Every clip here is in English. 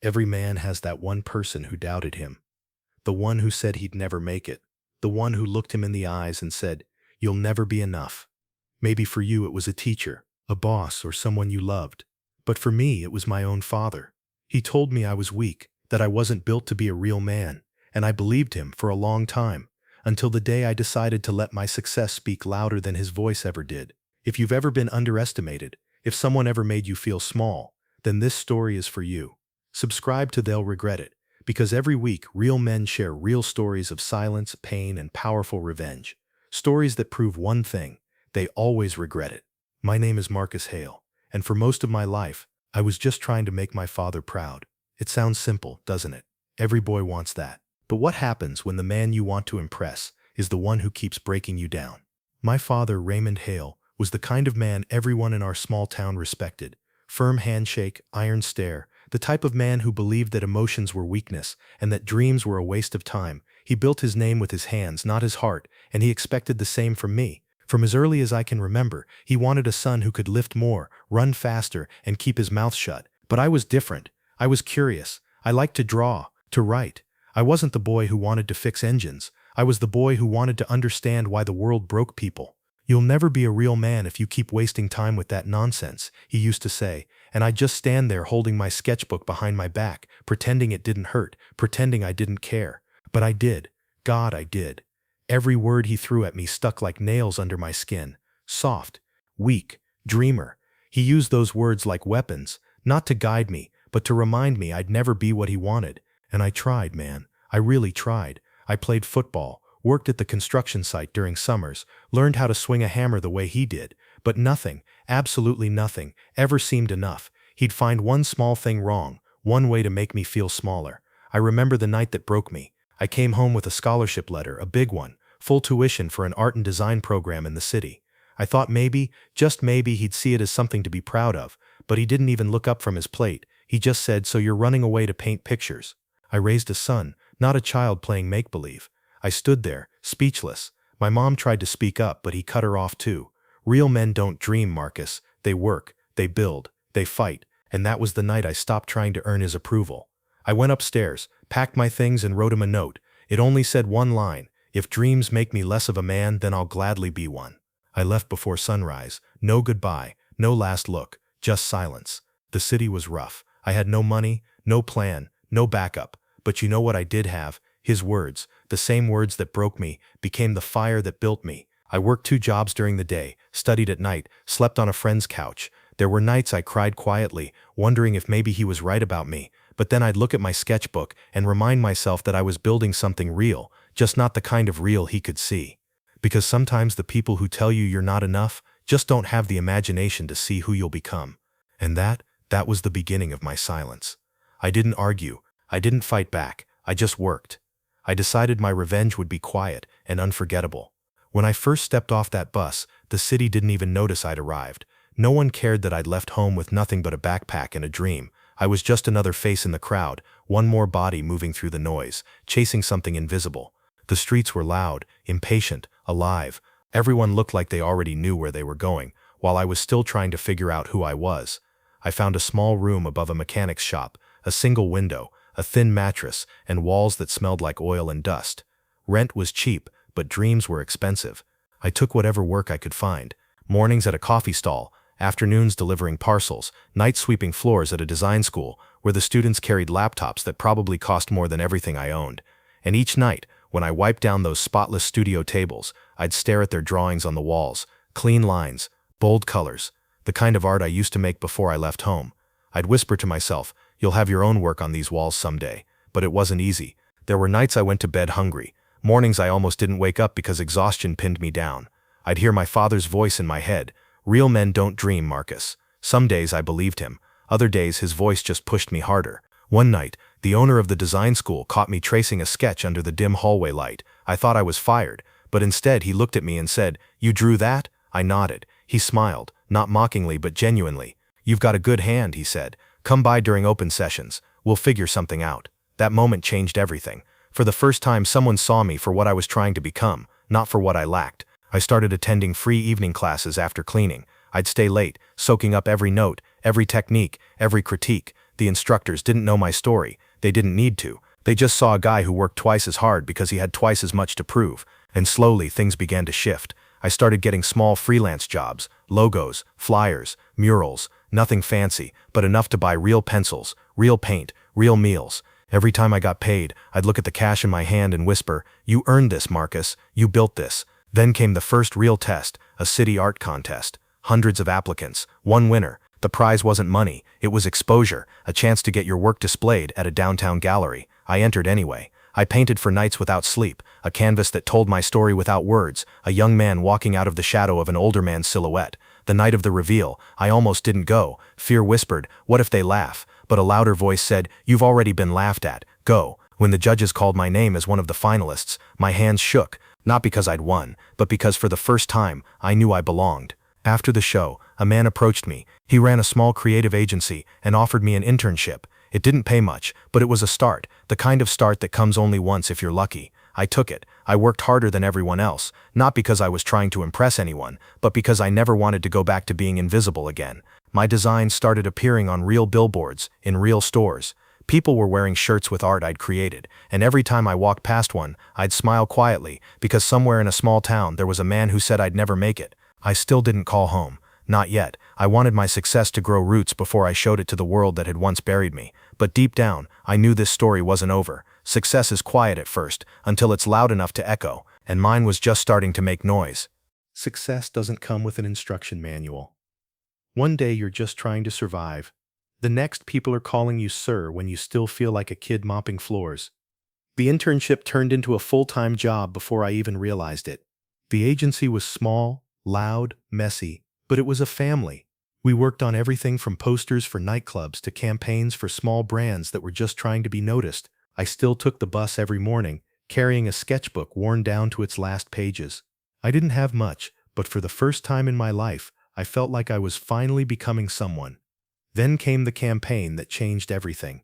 Every man has that one person who doubted him, the one who said he'd never make it, the one who looked him in the eyes and said, "You'll never be enough." Maybe for you it was a teacher, a boss, or someone you loved. But for me, it was my own father. He told me I was weak, that I wasn't built to be a real man, and I believed him for a long time, until the day I decided to let my success speak louder than his voice ever did. If you've ever been underestimated, if someone ever made you feel small, then this story is for you. Subscribe to They'll Regret It, because every week real men share real stories of silence, pain, and powerful revenge. Stories that prove one thing: they always regret it. My name is Marcus Hale, and for most of my life, I was just trying to make my father proud. It sounds simple, doesn't it? Every boy wants that. But what happens when the man you want to impress is the one who keeps breaking you down? My father, Raymond Hale, was the kind of man everyone in our small town respected. Firm handshake, iron stare, the type of man who believed that emotions were weakness and that dreams were a waste of time. He built his name with his hands, not his heart, and he expected the same from me. From as early as I can remember, he wanted a son who could lift more, run faster, and keep his mouth shut. But I was different. I was curious. I liked to draw, to write. I wasn't the boy who wanted to fix engines. I was the boy who wanted to understand why the world broke people. "You'll never be a real man if you keep wasting time with that nonsense," he used to say, and I'd just stand there holding my sketchbook behind my back, pretending it didn't hurt, pretending I didn't care. But I did. God, I did. Every word he threw at me stuck like nails under my skin. Soft, weak, dreamer. He used those words like weapons, not to guide me, but to remind me I'd never be what he wanted. And I tried, man. I really tried. I played football, worked at the construction site during summers, learned how to swing a hammer the way he did, but nothing, absolutely nothing, ever seemed enough. He'd find one small thing wrong, one way to make me feel smaller. I remember the night that broke me. I came home with a scholarship letter, a big one, full tuition for an art and design program in the city. I thought maybe, just maybe, he'd see it as something to be proud of, but he didn't even look up from his plate. He just said, "So you're running away to paint pictures." I raised a son, not a child playing make-believe. I stood there, speechless. My mom tried to speak up, but he cut her off too. Real men don't dream, Marcus. They work, they build, they fight, and that was the night I stopped trying to earn his approval. I went upstairs, packed my things, and wrote him a note. It only said one line: "If dreams make me less of a man, then I'll gladly be one." I left before sunrise. No goodbye, no last look, just silence. The city was rough. I had no money, no plan, no backup. But you know what I did have? His words. The same words that broke me became the fire that built me. I worked 2 jobs during the day, studied at night, slept on a friend's couch. There were nights I cried quietly, wondering if maybe he was right about me. But then I'd look at my sketchbook and remind myself that I was building something real, just not the kind of real he could see. Because sometimes the people who tell you you're not enough just don't have the imagination to see who you'll become. And that was the beginning of my silence. I didn't argue. I didn't fight back. I just worked. I decided my revenge would be quiet and unforgettable. When I first stepped off that bus, the city didn't even notice I'd arrived. No one cared that I'd left home with nothing but a backpack and a dream. I was just another face in the crowd, one more body moving through the noise, chasing something invisible. The streets were loud, impatient, alive. Everyone looked like they already knew where they were going, while I was still trying to figure out who I was. I found a small room above a mechanic's shop, a single window, a thin mattress, and walls that smelled like oil and dust. Rent was cheap, but dreams were expensive. I took whatever work I could find. Mornings at a coffee stall, afternoons delivering parcels, nights sweeping floors at a design school where the students carried laptops that probably cost more than everything I owned. And each night, when I wiped down those spotless studio tables, I'd stare at their drawings on the walls, clean lines, bold colors, the kind of art I used to make before I left home. I'd whisper to myself, "You'll have your own work on these walls someday." But it wasn't easy. There were nights I went to bed hungry, mornings I almost didn't wake up because exhaustion pinned me down. I'd hear my father's voice in my head, "Real men don't dream, Marcus." Some days I believed him. Other days his voice just pushed me harder. One night, the owner of the design school caught me tracing a sketch under the dim hallway light. I thought I was fired, but instead he looked at me and said, "You drew that?" I nodded. He smiled, not mockingly but genuinely. "You've got a good hand," he said. "Come by during open sessions. We'll figure something out." That moment changed everything. For the first time, someone saw me for what I was trying to become, not for what I lacked. I started attending free evening classes after cleaning. I'd stay late, soaking up every note, every technique, every critique. The instructors didn't know my story. They didn't need to. They just saw a guy who worked twice as hard because he had twice as much to prove. And slowly, things began to shift. I started getting small freelance jobs, logos, flyers, murals, nothing fancy, but enough to buy real pencils, real paint, real meals. Every time I got paid, I'd look at the cash in my hand and whisper, "You earned this, Marcus. You built this." Then came the first real test, a city art contest. Hundreds of applicants, one winner. The prize wasn't money, it was exposure, a chance to get your work displayed at a downtown gallery. I entered anyway. I painted for nights without sleep, a canvas that told my story without words, a young man walking out of the shadow of an older man's silhouette. The night of the reveal, I almost didn't go. Fear whispered, "What if they laugh?" But a louder voice said, "You've already been laughed at. Go." When the judges called my name as one of the finalists, my hands shook, not because I'd won, but because for the first time, I knew I belonged. After the show, a man approached me. He ran a small creative agency and offered me an internship. It didn't pay much, but it was a start, the kind of start that comes only once if you're lucky. I took it. I worked harder than everyone else, not because I was trying to impress anyone, but because I never wanted to go back to being invisible again. My designs started appearing on real billboards, in real stores. People were wearing shirts with art I'd created, and every time I walked past one, I'd smile quietly, because somewhere in a small town there was a man who said I'd never make it. I still didn't call home. Not yet. I wanted my success to grow roots before I showed it to the world that had once buried me. But deep down, I knew this story wasn't over. Success is quiet at first, until it's loud enough to echo, and mine was just starting to make noise. Success doesn't come with an instruction manual. One day you're just trying to survive. The next, people are calling you sir when you still feel like a kid mopping floors. The internship turned into a full-time job before I even realized it. The agency was small, loud, messy, but it was a family. We worked on everything from posters for nightclubs to campaigns for small brands that were just trying to be noticed. I still took the bus every morning, carrying a sketchbook worn down to its last pages. I didn't have much, but for the first time in my life, I felt like I was finally becoming someone. Then came the campaign that changed everything.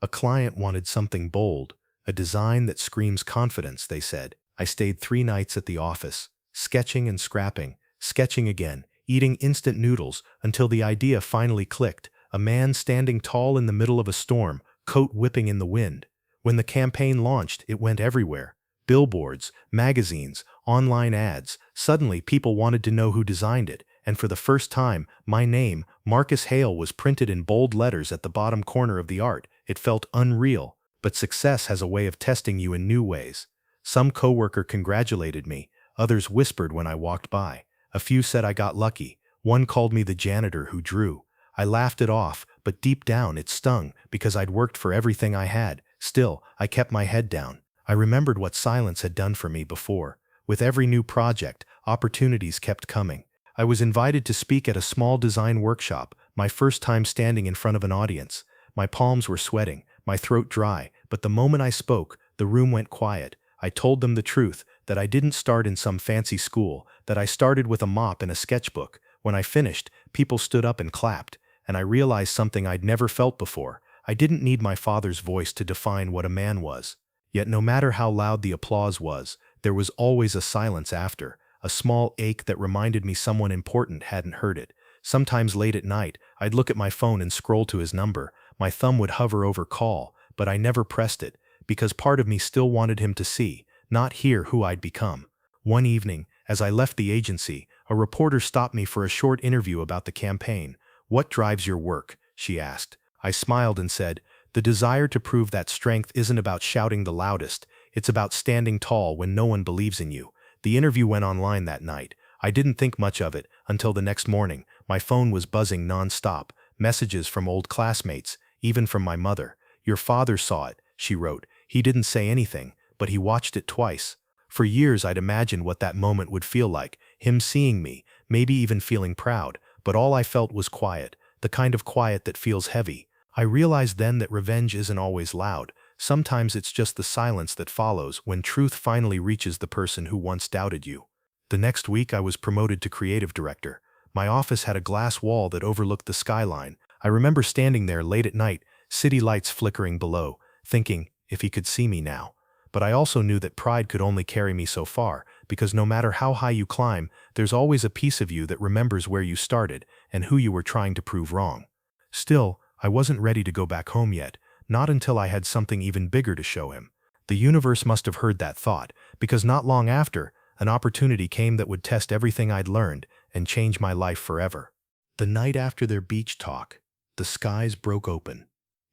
A client wanted something bold, a design that screams confidence, they said. I stayed 3 nights at the office, sketching and scrapping, sketching again, eating instant noodles until the idea finally clicked. A man standing tall in the middle of a storm, coat whipping in the wind. When the campaign launched, it went everywhere. Billboards, magazines, online ads. Suddenly, people wanted to know who designed it, and for the first time, my name, Marcus Hale, was printed in bold letters at the bottom corner of the art. It felt unreal, but success has a way of testing you in new ways. Some coworker congratulated me, others whispered when I walked by. A few said I got lucky. One called me the janitor who drew. I laughed it off, but deep down it stung because I'd worked for everything I had. Still, I kept my head down. I remembered what silence had done for me before. With every new project, opportunities kept coming. I was invited to speak at a small design workshop, my first time standing in front of an audience. My palms were sweating, my throat dry, but the moment I spoke, the room went quiet. I told them the truth, that I didn't start in some fancy school, that I started with a mop and a sketchbook. When I finished, people stood up and clapped, and I realized something I'd never felt before. I didn't need my father's voice to define what a man was. Yet no matter how loud the applause was, there was always a silence after, a small ache that reminded me someone important hadn't heard it. Sometimes late at night, I'd look at my phone and scroll to his number. My thumb would hover over call, but I never pressed it, because part of me still wanted him to see, not hear, who I'd become. One evening, as I left the agency, a reporter stopped me for a short interview about the campaign. "What drives your work?" she asked. I smiled and said, "The desire to prove that strength isn't about shouting the loudest, it's about standing tall when no one believes in you." The interview went online that night. I didn't think much of it until the next morning. My phone was buzzing non-stop, messages from old classmates, even from my mother. "Your father saw it," she wrote. "He didn't say anything, but he watched it twice." For years I'd imagined what that moment would feel like, him seeing me, maybe even feeling proud, but all I felt was quiet, the kind of quiet that feels heavy. I realized then that revenge isn't always loud. Sometimes it's just the silence that follows when truth finally reaches the person who once doubted you. The next week I was promoted to creative director. My office had a glass wall that overlooked the skyline. I remember standing there late at night, city lights flickering below, thinking, if he could see me now. But I also knew that pride could only carry me so far, because no matter how high you climb, there's always a piece of you that remembers where you started and who you were trying to prove wrong. Still, I wasn't ready to go back home yet, not until I had something even bigger to show him. The universe must have heard that thought, because not long after, an opportunity came that would test everything I'd learned and change my life forever. The night after their beach talk, the skies broke open.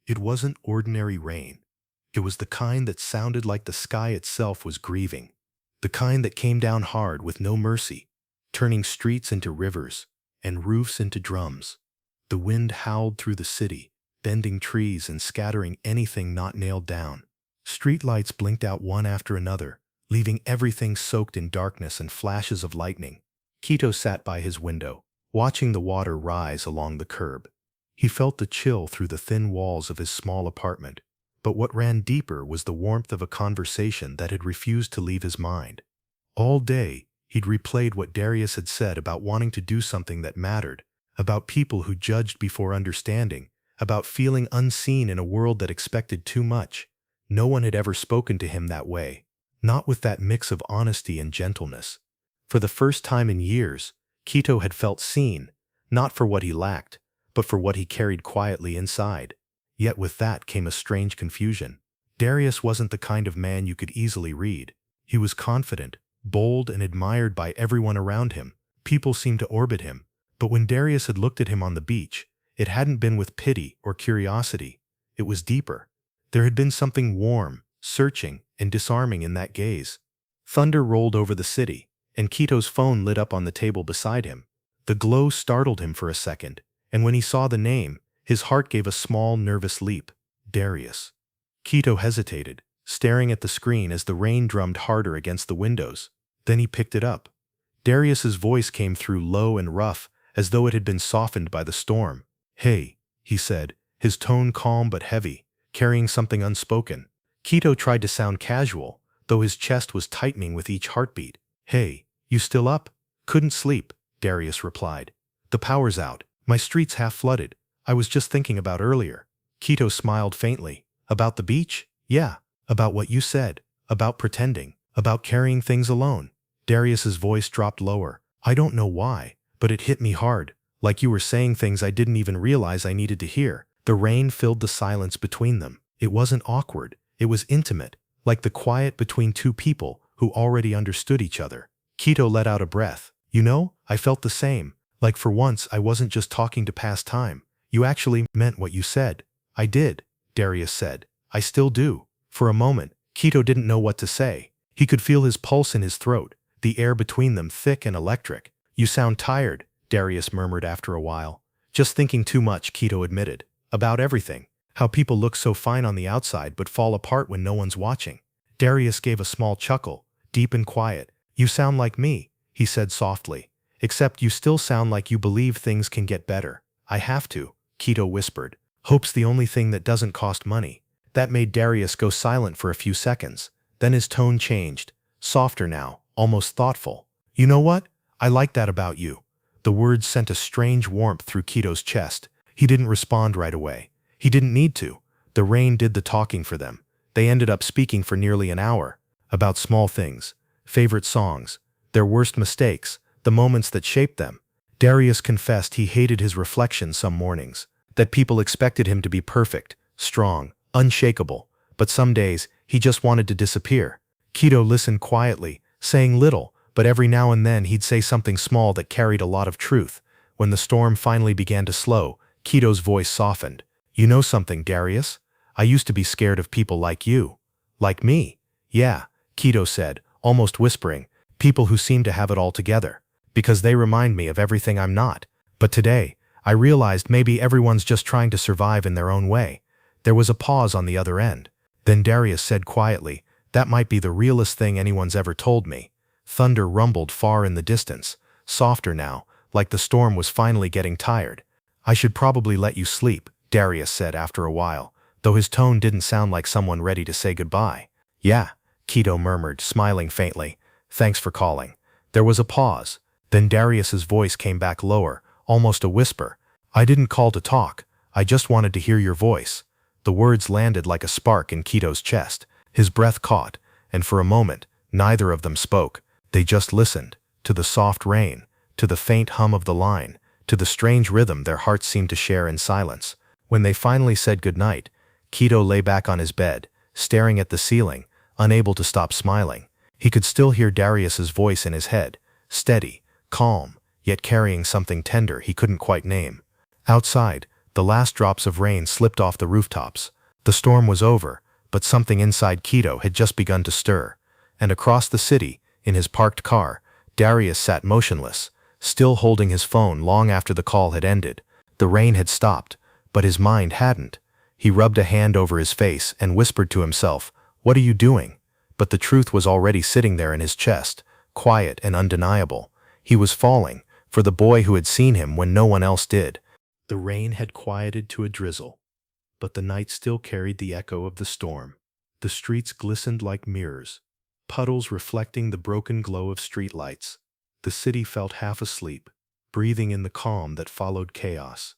It wasn't ordinary rain. It was the kind that sounded like the sky itself was grieving. The kind that came down hard with no mercy, turning streets into rivers and roofs into drums. The wind howled through the city, bending trees and scattering anything not nailed down. Streetlights blinked out one after another, leaving everything soaked in darkness and flashes of lightning. Quito sat by his window, watching the water rise along the curb. He felt the chill through the thin walls of his small apartment, but what ran deeper was the warmth of a conversation that had refused to leave his mind. All day, he'd replayed what Darius had said about wanting to do something that mattered, about people who judged before understanding, about feeling unseen in a world that expected too much. No one had ever spoken to him that way, not with that mix of honesty and gentleness. For the first time in years, Quito had felt seen, not for what he lacked, but for what he carried quietly inside. Yet with that came a strange confusion. Darius wasn't the kind of man you could easily read. He was confident, bold, and admired by everyone around him. People seemed to orbit him. But when Darius had looked at him on the beach, it hadn't been with pity or curiosity. It was deeper. There had been something warm, searching, and disarming in that gaze. Thunder rolled over the city, and Quito's phone lit up on the table beside him. The glow startled him for a second, and when he saw the name, his heart gave a small, nervous leap. Darius. Quito hesitated, staring at the screen as the rain drummed harder against the windows. Then he picked it up. Darius's voice came through low and rough, as though it had been softened by the storm. "Hey," he said, his tone calm but heavy, carrying something unspoken. Quito tried to sound casual, though his chest was tightening with each heartbeat. "Hey, you still up?" "Couldn't sleep," Darius replied. "The power's out. My street's half flooded. I was just thinking about earlier." Quito smiled faintly. "About the beach?" "Yeah. About what you said. About pretending. About carrying things alone." Darius's voice dropped lower. "I don't know why, but it hit me hard. Like you were saying things I didn't even realize I needed to hear." The rain filled the silence between them. It wasn't awkward. It was intimate, like the quiet between two people who already understood each other. Quito let out a breath. "You know, I felt the same. Like for once I wasn't just talking to pass time. You actually meant what you said." "I did," Darius said. "I still do." For a moment, Quito didn't know what to say. He could feel his pulse in his throat, the air between them thick and electric. "You sound tired," Darius murmured after a while. "Just thinking too much," Quito admitted. "About everything. How people look so fine on the outside but fall apart when no one's watching." Darius gave a small chuckle, deep and quiet. "You sound like me," he said softly. "Except you still sound like you believe things can get better." "I have to," Quito whispered. "Hope's the only thing that doesn't cost money." That made Darius go silent for a few seconds. Then his tone changed, softer now, almost thoughtful. "You know what? I like that about you." The words sent a strange warmth through Quito's chest. He didn't respond right away. He didn't need to. The rain did the talking for them. They ended up speaking for nearly an hour. About small things, favorite songs, their worst mistakes, the moments that shaped them. Darius confessed he hated his reflection some mornings, that people expected him to be perfect, strong, unshakable, but some days he just wanted to disappear. Quito listened quietly, saying little, but every now and then he'd say something small that carried a lot of truth. When the storm finally began to slow, Quito's voice softened. "You know something, Darius? I used to be scared of people like you." "Like me?" "Yeah," Quito said, almost whispering. "People who seem to have it all together. Because they remind me of everything I'm not. But today, I realized maybe everyone's just trying to survive in their own way." There was a pause on the other end. Then Darius said quietly, "That might be the realest thing anyone's ever told me." Thunder rumbled far in the distance, softer now, like the storm was finally getting tired. "I should probably let you sleep," Darius said after a while, though his tone didn't sound like someone ready to say goodbye. "Yeah," Quito murmured, smiling faintly. "Thanks for calling." There was a pause. Then Darius's voice came back lower, almost a whisper. "I didn't call to talk. I just wanted to hear your voice." The words landed like a spark in Quito's chest. His breath caught, and for a moment, neither of them spoke. They just listened, to the soft rain, to the faint hum of the line, to the strange rhythm their hearts seemed to share in silence. When they finally said goodnight, Keto lay back on his bed, staring at the ceiling, unable to stop smiling. He could still hear Darius's voice in his head, steady, calm, yet carrying something tender he couldn't quite name. Outside, the last drops of rain slipped off the rooftops. The storm was over, but something inside Keto had just begun to stir. And across the city, in his parked car, Darius sat motionless, still holding his phone long after the call had ended. The rain had stopped, but his mind hadn't. He rubbed a hand over his face and whispered to himself, "What are you doing?" But the truth was already sitting there in his chest, quiet and undeniable. He was falling, for the boy who had seen him when no one else did. The rain had quieted to a drizzle, but the night still carried the echo of the storm. The streets glistened like mirrors, puddles reflecting the broken glow of streetlights. The city felt half asleep, breathing in the calm that followed chaos.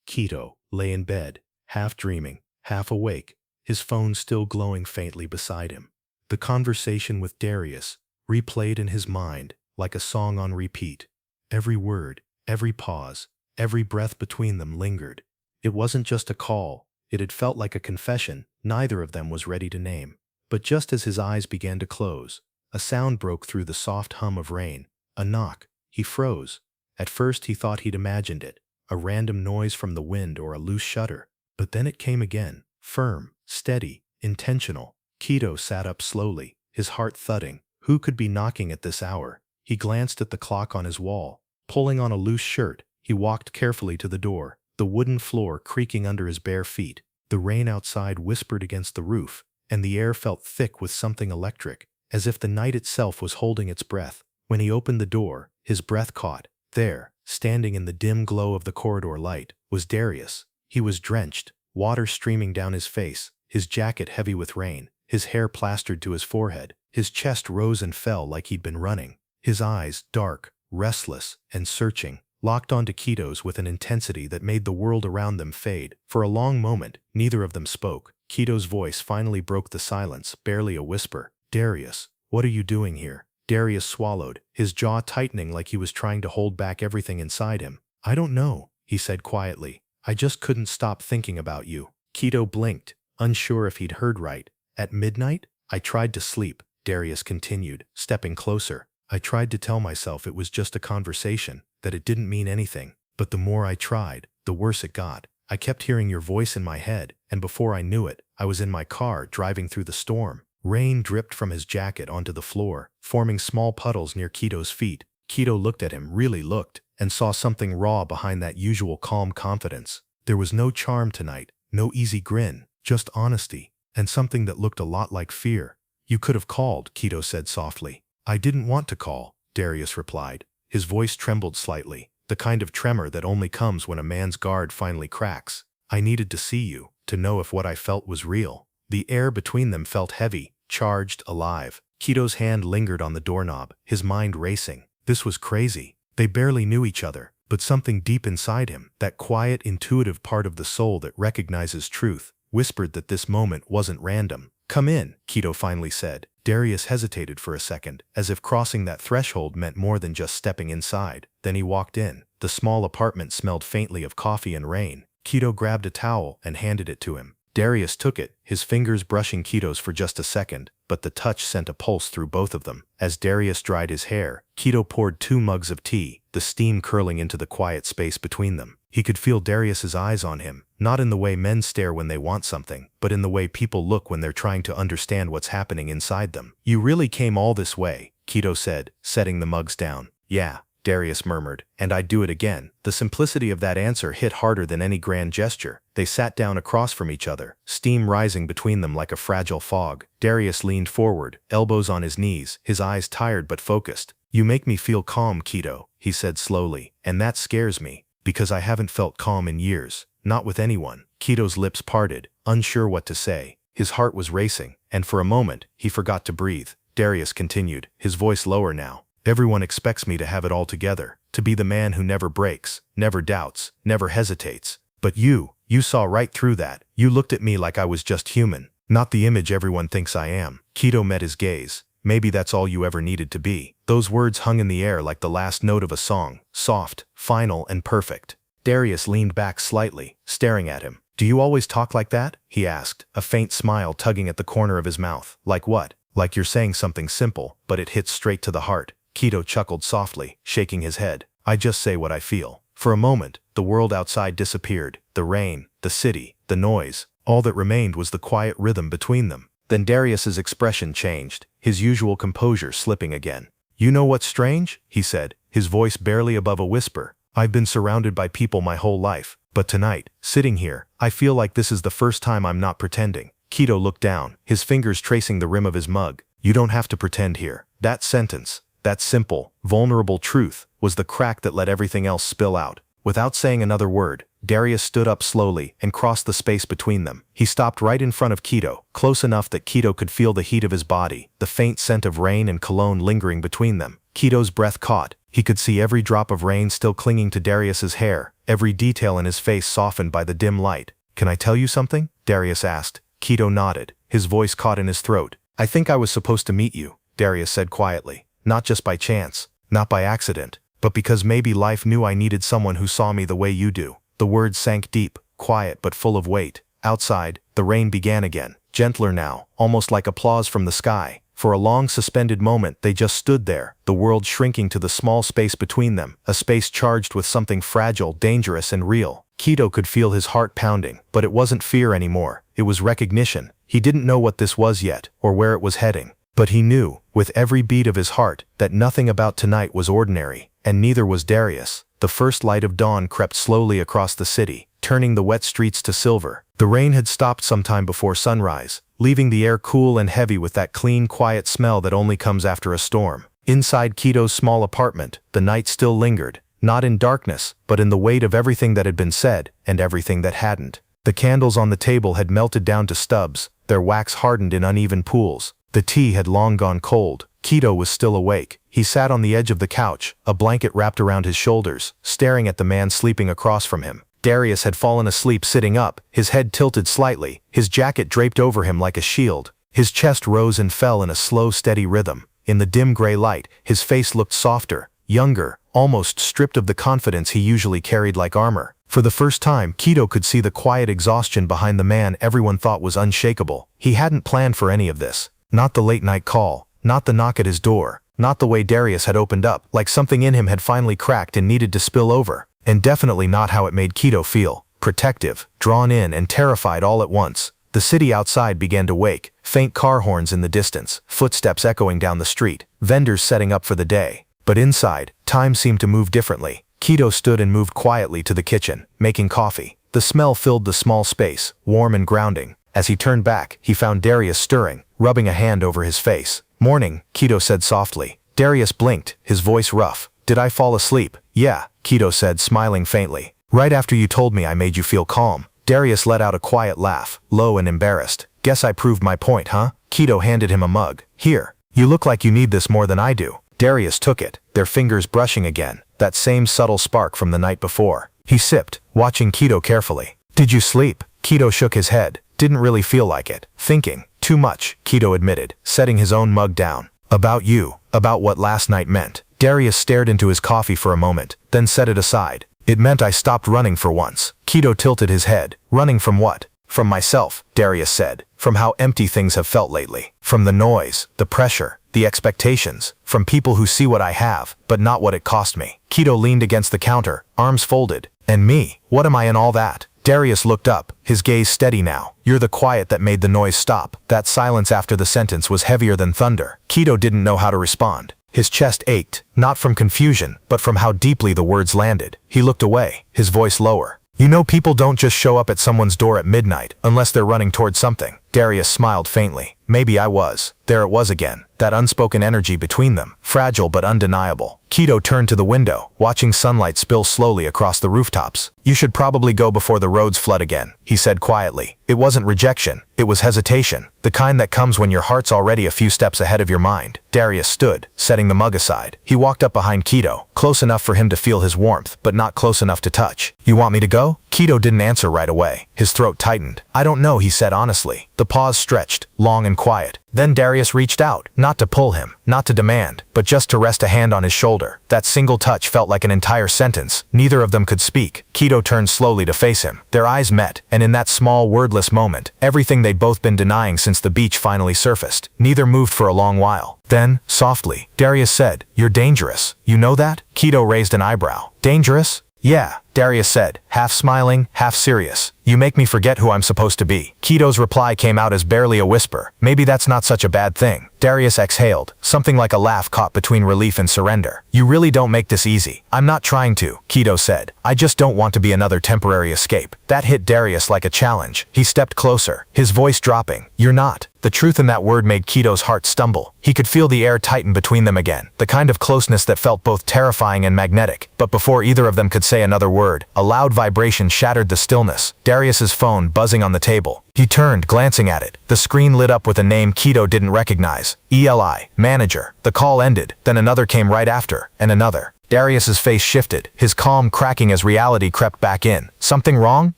Keto lay in bed, half dreaming, half awake, his phone still glowing faintly beside him. The conversation with Darius replayed in his mind like a song on repeat. Every word, every pause, every breath between them lingered. It wasn't just a call, it had felt like a confession neither of them was ready to name. But just as his eyes began to close, a sound broke through the soft hum of rain. A knock. He froze. At first he thought he'd imagined it, a random noise from the wind or a loose shutter. But then it came again, firm, steady, intentional. Keto sat up slowly, his heart thudding. Who could be knocking at this hour? He glanced at the clock on his wall. Pulling on a loose shirt, he walked carefully to the door, the wooden floor creaking under his bare feet. The rain outside whispered against the roof, and the air felt thick with something electric, as if the night itself was holding its breath. When he opened the door, his breath caught. There, standing in the dim glow of the corridor light, was Darius. He was drenched, water streaming down his face, his jacket heavy with rain, his hair plastered to his forehead. His chest rose and fell like he'd been running. His eyes, dark, restless, and searching, locked onto Keto's with an intensity that made the world around them fade. For a long moment, neither of them spoke. Keto's voice finally broke the silence, barely a whisper. "Darius, what are you doing here?" Darius swallowed, his jaw tightening like he was trying to hold back everything inside him. "I don't know," he said quietly. "I just couldn't stop thinking about you." Keto blinked, unsure if he'd heard right. "At midnight? I tried to sleep," Darius continued, stepping closer. "I tried to tell myself it was just a conversation, that it didn't mean anything. But the more I tried, the worse it got. I kept hearing your voice in my head, and before I knew it, I was in my car driving through the storm." Rain dripped from his jacket onto the floor, forming small puddles near Keto's feet. Keto looked at him, really looked, and saw something raw behind that usual calm confidence. There was no charm tonight, no easy grin, just honesty, and something that looked a lot like fear. "You could have called," Keto said softly. "I didn't want to call," Darius replied. His voice trembled slightly, the kind of tremor that only comes when a man's guard finally cracks. "I needed to see you, to know if what I felt was real." The air between them felt heavy, charged, alive. Keto's hand lingered on the doorknob, his mind racing. This was crazy. They barely knew each other, but something deep inside him, that quiet, intuitive part of the soul that recognizes truth, whispered that this moment wasn't random. "Come in," Keto finally said. Darius hesitated for a second, as if crossing that threshold meant more than just stepping inside. Then he walked in. The small apartment smelled faintly of coffee and rain. Keto grabbed a towel and handed it to him. Darius took it, his fingers brushing Keto's for just a second, but the touch sent a pulse through both of them. As Darius dried his hair, Keto poured 2 mugs of tea, the steam curling into the quiet space between them. He could feel Darius's eyes on him, not in the way men stare when they want something, but in the way people look when they're trying to understand what's happening inside them. "You really came all this way," Keto said, setting the mugs down. "Yeah," Darius murmured, "and I'd do it again." The simplicity of that answer hit harder than any grand gesture. They sat down across from each other, steam rising between them like a fragile fog. Darius leaned forward, elbows on his knees, his eyes tired but focused. "You make me feel calm, Keto," he said slowly, "and that scares me, because I haven't felt calm in years, not with anyone." Keto's lips parted, unsure what to say. His heart was racing, and for a moment, he forgot to breathe. Darius continued, his voice lower now. "Everyone expects me to have it all together, to be the man who never breaks, never doubts, never hesitates. But you saw right through that. You looked at me like I was just human, not the image everyone thinks I am." Keto met his gaze. "Maybe that's all you ever needed to be." Those words hung in the air like the last note of a song, soft, final, and perfect. Darius leaned back slightly, staring at him. "Do you always talk like that?" he asked, a faint smile tugging at the corner of his mouth. "Like what?" "Like you're saying something simple, but it hits straight to the heart." Keto chuckled softly, shaking his head. "I just say what I feel." For a moment, the world outside disappeared. The rain, the city, the noise. All that remained was the quiet rhythm between them. Then Darius's expression changed, his usual composure slipping again. "You know what's strange?" he said, his voice barely above a whisper. "I've been surrounded by people my whole life, but tonight, sitting here, I feel like this is the first time I'm not pretending." Keto looked down, his fingers tracing the rim of his mug. "You don't have to pretend here." That sentence, that simple, vulnerable truth, was the crack that let everything else spill out. Without saying another word, Darius stood up slowly and crossed the space between them. He stopped right in front of Keto, close enough that Keto could feel the heat of his body, the faint scent of rain and cologne lingering between them. Keto's breath caught. He could see every drop of rain still clinging to Darius's hair, every detail in his face softened by the dim light. "Can I tell you something?" Darius asked. Keto nodded, his voice caught in his throat. "I think I was supposed to meet you," Darius said quietly. "Not just by chance, not by accident, but because maybe life knew I needed someone who saw me the way you do." The words sank deep, quiet but full of weight. Outside, the rain began again, gentler now, almost like applause from the sky. For a long suspended moment they just stood there, the world shrinking to the small space between them, a space charged with something fragile, dangerous and real. Keto could feel his heart pounding, but it wasn't fear anymore, it was recognition. He didn't know what this was yet, or where it was heading. But he knew, with every beat of his heart, that nothing about tonight was ordinary, and neither was Darius. The first light of dawn crept slowly across the city, turning the wet streets to silver. The rain had stopped sometime before sunrise, leaving the air cool and heavy with that clean, quiet smell that only comes after a storm. Inside Keto's small apartment, the night still lingered, not in darkness, but in the weight of everything that had been said, and everything that hadn't. The candles on the table had melted down to stubs, their wax hardened in uneven pools. The tea had long gone cold. Keto was still awake. He sat on the edge of the couch, a blanket wrapped around his shoulders, staring at the man sleeping across from him. Darius had fallen asleep sitting up, his head tilted slightly, his jacket draped over him like a shield. His chest rose and fell in a slow, steady rhythm. In the dim gray light, his face looked softer, younger, almost stripped of the confidence he usually carried like armor. For the first time, Keto could see the quiet exhaustion behind the man everyone thought was unshakable. He hadn't planned for any of this. Not the late-night call, not the knock at his door, not the way Darius had opened up, like something in him had finally cracked and needed to spill over. And definitely not how it made Keto feel, protective, drawn in and terrified all at once. The city outside began to wake, faint car horns in the distance, footsteps echoing down the street, vendors setting up for the day. But inside, time seemed to move differently. Keto stood and moved quietly to the kitchen, making coffee. The smell filled the small space, warm and grounding. As he turned back, he found Darius stirring, rubbing a hand over his face. "Morning," Keto said softly. Darius blinked, his voice rough. "Did I fall asleep?" "Yeah," Keto said, smiling faintly. "Right after you told me I made you feel calm." Darius let out a quiet laugh, low and embarrassed. "Guess I proved my point, huh?" Keto handed him a mug. "Here. You look like you need this more than I do." Darius took it, their fingers brushing again, that same subtle spark from the night before. He sipped, watching Keto carefully. "Did you sleep?" Keto shook his head. "Didn't really feel like it." "Thinking. Too much," Keto admitted, setting his own mug down. "About you, about what last night meant." Darius stared into his coffee for a moment, then set it aside. "It meant I stopped running for once." Keto tilted his head. "Running from what?" "From myself," Darius said. "From how empty things have felt lately. From the noise, the pressure, the expectations. From people who see what I have, but not what it cost me." Keto leaned against the counter, arms folded. "And me, what am I in all that?" Darius looked up, his gaze steady now. "You're the quiet that made the noise stop." That silence after the sentence was heavier than thunder. Keto didn't know how to respond. His chest ached, not from confusion, but from how deeply the words landed. He looked away, his voice lower. "You know people don't just show up at someone's door at midnight, unless they're running towards something." Darius smiled faintly. "Maybe I was." There it was again, that unspoken energy between them, fragile but undeniable. Keto turned to the window, watching sunlight spill slowly across the rooftops. "You should probably go before the roads flood again," he said quietly. It wasn't rejection, it was hesitation, the kind that comes when your heart's already a few steps ahead of your mind. Darius stood, setting the mug aside. He walked up behind Keto, close enough for him to feel his warmth, but not close enough to touch. "You want me to go?" Kido didn't answer right away. His throat tightened. I don't know, he said honestly. The pause stretched, long and quiet. Then Darius reached out, not to pull him, not to demand, but just to rest a hand on his shoulder. That single touch felt like an entire sentence. Neither of them could speak. Kido turned slowly to face him. Their eyes met, and in that small, wordless moment, everything they'd both been denying since the beach finally surfaced. Neither moved for a long while. Then, softly, Darius said, "You're dangerous. You know that?" Kido raised an eyebrow. Dangerous? Yeah, Darius said, half smiling, half serious. You make me forget who I'm supposed to be. Kido's reply came out as barely a whisper. Maybe that's not such a bad thing. Darius exhaled, something like a laugh caught between relief and surrender. You really don't make this easy. I'm not trying to, Kido said. I just don't want to be another temporary escape. That hit Darius like a challenge. He stepped closer, his voice dropping. You're not. The truth in that word made Kido's heart stumble. He could feel the air tighten between them again, the kind of closeness that felt both terrifying and magnetic. But before either of them could say another word, a loud vibration shattered the stillness. Darius's phone buzzing on the table. He turned, glancing at it. The screen lit up with a name Kido didn't recognize. Eli, manager. The call ended, then another came right after, and another. Darius's face shifted, his calm cracking as reality crept back in. Something wrong?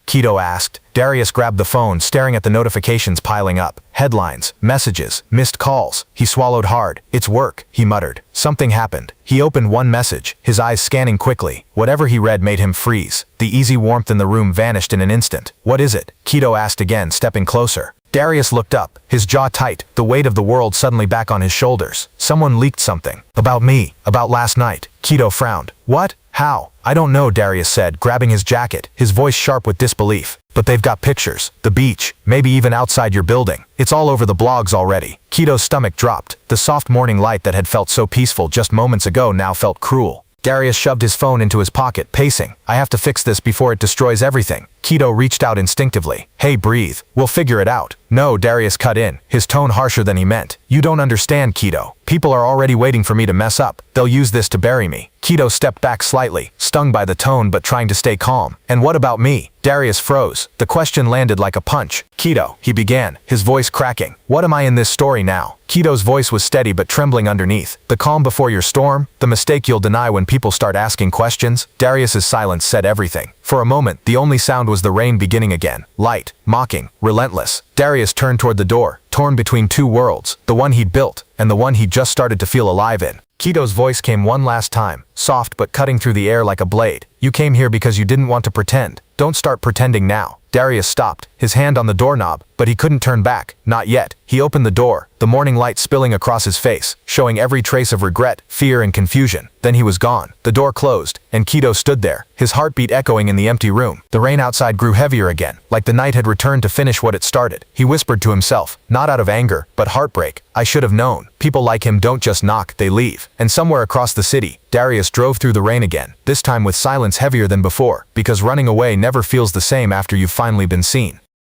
Kido asked. Darius grabbed the phone, staring at the notifications piling up. Headlines, messages, missed calls. He swallowed hard. It's work, he muttered. Something happened. He opened one message, his eyes scanning quickly. Whatever he read made him freeze. The easy warmth in the room vanished in an instant. What is it? Kido asked again, stepping closer. Darius looked up, his jaw tight, the weight of the world suddenly back on his shoulders. Someone leaked something. About me. About last night. Kido frowned. What? How? I don't know, Darius said, grabbing his jacket, his voice sharp with disbelief. But they've got pictures. The beach. Maybe even outside your building. It's all over the blogs already. Kido's stomach dropped. The soft morning light that had felt so peaceful just moments ago now felt cruel. Darius shoved his phone into his pocket, pacing. I have to fix this before it destroys everything. Kido reached out instinctively. Hey, breathe. We'll figure it out. No, Darius cut in, his tone harsher than he meant. You don't understand, Kido. People are already waiting for me to mess up. They'll use this to bury me. Kido stepped back slightly, stung by the tone but trying to stay calm. And what about me? Darius froze. The question landed like a punch. Kido, he began, his voice cracking. What am I in this story now? Kido's voice was steady but trembling underneath. The calm before your storm? The mistake you'll deny when people start asking questions? Darius's silence said everything. For a moment, the only sound was the rain beginning again. Light, mocking, relentless. Darius turned toward the door, torn between two worlds, the one he'd built, and the one he'd just started to feel alive in. Kido's voice came one last time, soft but cutting through the air like a blade. You came here because you didn't want to pretend. Don't start pretending now. Darius stopped, his hand on the doorknob, but he couldn't turn back. Not yet. He opened the door, the morning light spilling across his face, showing every trace of regret, fear, and confusion. Then he was gone. The door closed, and Kido stood there, his heartbeat echoing in the empty room. The rain outside grew heavier again, like the night had returned to finish what it started. He whispered to himself, not out of anger, but heartbreak. I should have known. People like him don't just knock, they leave. And somewhere across the city, Darius drove through the rain again, this time with silence heavier than before, because running away never feels the same after you've finally been seen.